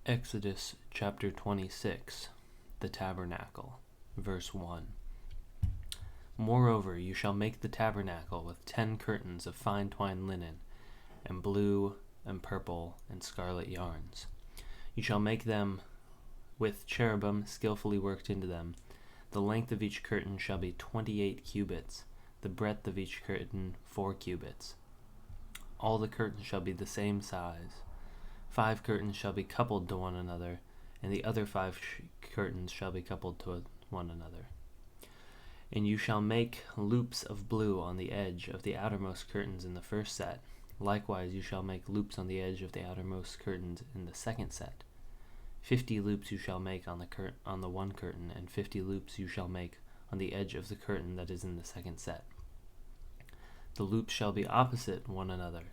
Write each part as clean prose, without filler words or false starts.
Exodus chapter 26, the Tabernacle, verse 1. Moreover, you shall make the tabernacle with 10 curtains of fine twined linen, and blue and purple and scarlet yarns. You shall make them with cherubim skillfully worked into them. The length of each curtain shall be 28 cubits, the breadth of each curtain 4 cubits. All the curtains shall be the same size. 5 curtains shall be coupled to one another, and the other 5 curtains shall be coupled to one another. And you shall make loops of blue on the edge of the outermost curtains in the first set. Likewise you shall make loops on the edge of the outermost curtains in the second set. 50 loops you shall make on the one curtain, and 50 loops you shall make on the edge of the curtain that is in the second set. The loops shall be opposite one another.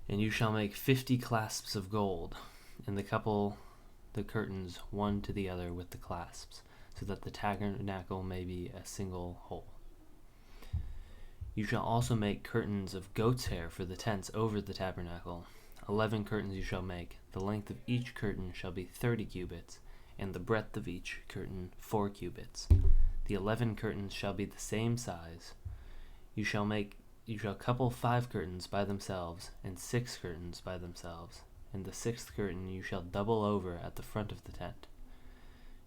And you shall make 50 clasps of gold, and couple the curtains one to the other with the clasps, so that the tabernacle may be a single whole. You shall also make curtains of goat's hair for the tents over the tabernacle. 11 curtains you shall make. The length of each curtain shall be 30 cubits, and the breadth of each curtain 4 cubits. The 11 curtains shall be the same size. You shall couple 5 curtains by themselves, and 6 curtains by themselves, and the 6th curtain you shall double over at the front of the tent.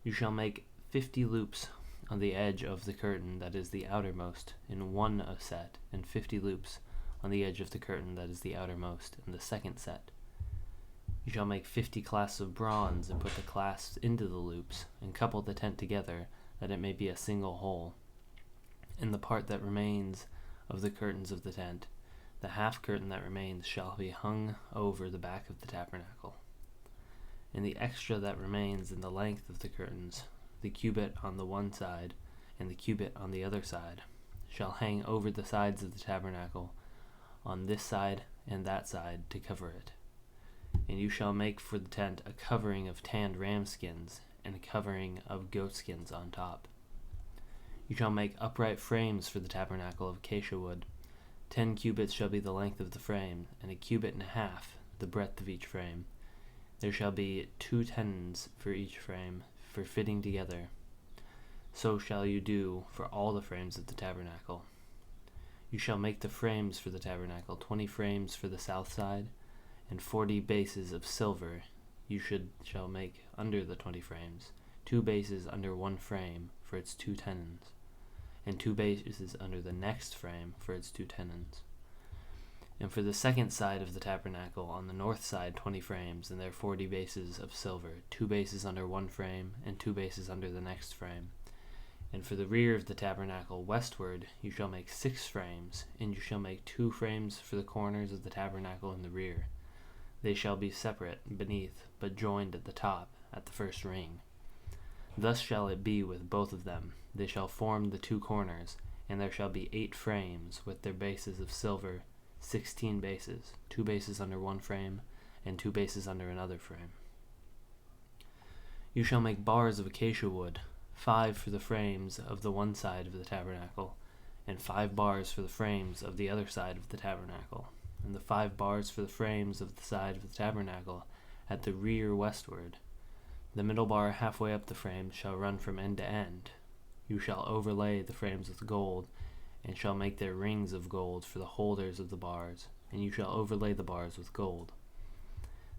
You shall make 50 loops on the edge of the curtain that is the outermost in one set, and 50 loops on the edge of the curtain that is the outermost in the second set. You shall make 50 clasps of bronze, and put the clasps into the loops, and couple the tent together, that it may be a single whole. And the part that remains of the curtains of the tent, the half curtain that remains, shall be hung over the back of the tabernacle. And the extra that remains in the length of the curtains, the cubit on the one side and the cubit on the other side, shall hang over the sides of the tabernacle on this side and that side to cover it. And you shall make for the tent a covering of tanned ram skins, and a covering of goat skins on top. You shall make upright frames for the tabernacle of acacia wood. 10 cubits shall be the length of the frame, and a cubit and a half the breadth of each frame. There shall be 2 tenons for each frame, for fitting together. So shall you do for all the frames of the tabernacle. You shall make the frames for the tabernacle, 20 frames for the south side, and 40 bases of silver you shall make under the 20 frames, 2 bases under one frame for its 2 tenons, and 2 bases under the next frame for its 2 tenons. And for the second side of the tabernacle, on the north side 20 frames, and their 40 bases of silver, 2 bases under one frame, and 2 bases under the next frame. And for the rear of the tabernacle westward you shall make 6 frames, and you shall make 2 frames for the corners of the tabernacle in the rear. They shall be separate beneath, but joined at the top, at the first ring. Thus shall it be with both of them. They shall form the 2 corners, and there shall be 8 frames with their bases of silver, 16 bases, 2 bases under one frame, and 2 bases under another frame. You shall make bars of acacia wood, 5 for the frames of the one side of the tabernacle, and 5 bars for the frames of the other side of the tabernacle, and the 5 bars for the frames of the side of the tabernacle at the rear westward. The middle bar halfway up the frame shall run from end to end. You shall overlay the frames with gold, and shall make their rings of gold for the holders of the bars, and you shall overlay the bars with gold.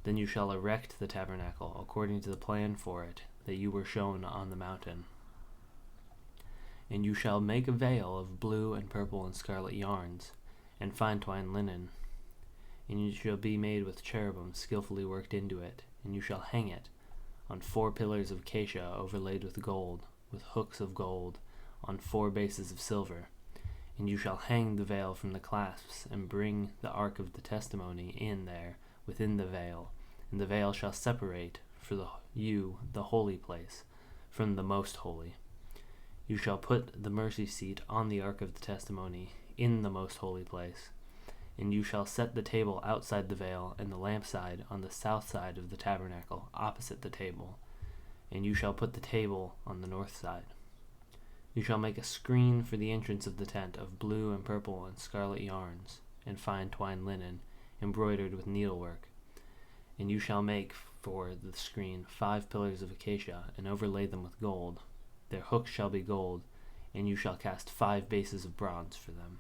Then you shall erect the tabernacle according to the plan for it that you were shown on the mountain. And you shall make a veil of blue and purple and scarlet yarns, and fine twined linen. And it shall be made with cherubim skillfully worked into it, and you shall hang it on 4 pillars of acacia overlaid with gold, with hooks of gold, on 4 bases of silver. And you shall hang the veil from the clasps, and bring the ark of the testimony in there within the veil, and the veil shall separate for the holy place from the most holy. You shall put the mercy seat on the ark of the testimony in the most holy place, and you shall set the table outside the veil, and the lampstand on the south side of the tabernacle opposite the table, and you shall put the table on the north side. You shall make a screen for the entrance of the tent of blue and purple and scarlet yarns, and fine twined linen, embroidered with needlework. And you shall make for the screen 5 pillars of acacia, and overlay them with gold. Their hooks shall be gold, and you shall cast 5 bases of bronze for them.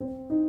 you.